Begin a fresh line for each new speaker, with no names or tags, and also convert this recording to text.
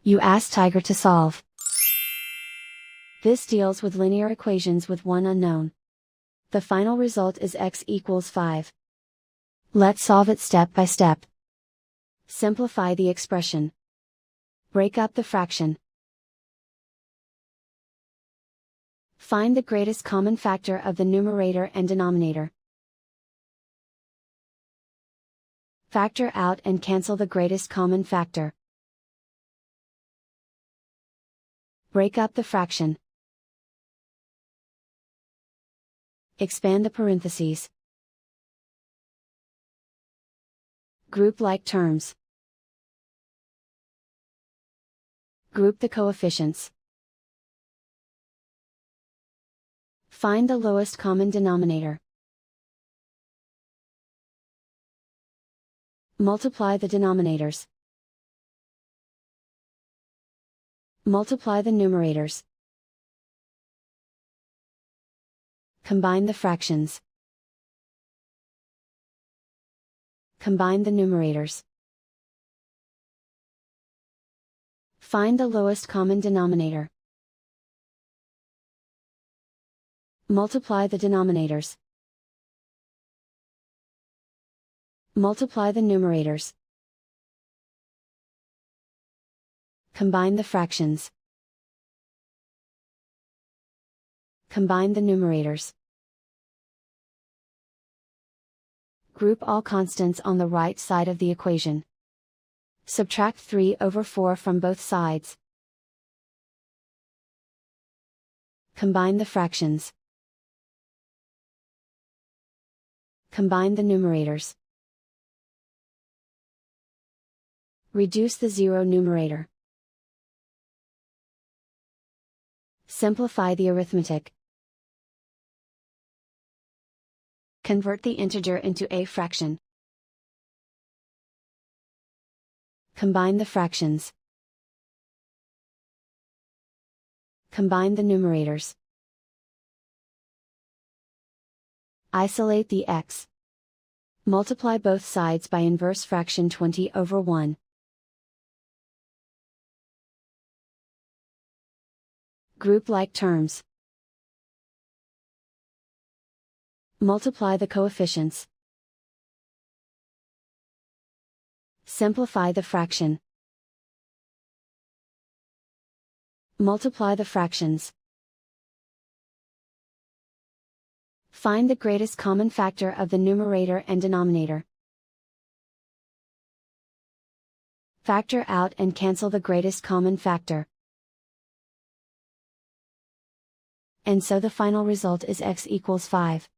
You ask Tiger to solve. This deals with linear equations with one unknown. The final result is x equals 5. Let's solve it step by step. Simplify the expression. Break up the fraction. Find the greatest common factor of the numerator and denominator. Factor out and cancel the greatest common factor. Break up the fraction. Expand the parentheses. Group like terms. Group the coefficients. Find the lowest common denominator. Multiply the denominators. Multiply the numerators. Combine the fractions. Combine the numerators. Find the lowest common denominator. Multiply the denominators. Multiply the numerators. Combine the fractions. Combine the numerators. Group all constants on the right side of the equation. Subtract 3/4 from both sides. Combine the fractions. Combine the numerators. Reduce the zero numerator. Simplify the arithmetic. Convert the integer into a fraction. Combine the fractions. Combine the numerators. Isolate the x. Multiply both sides by inverse fraction 20/1. Group like terms. Multiply the coefficients. Simplify the fraction. Multiply the fractions. Find the greatest common factor of the numerator and denominator. Factor out and cancel the greatest common factor. And so the final result is x equals 5.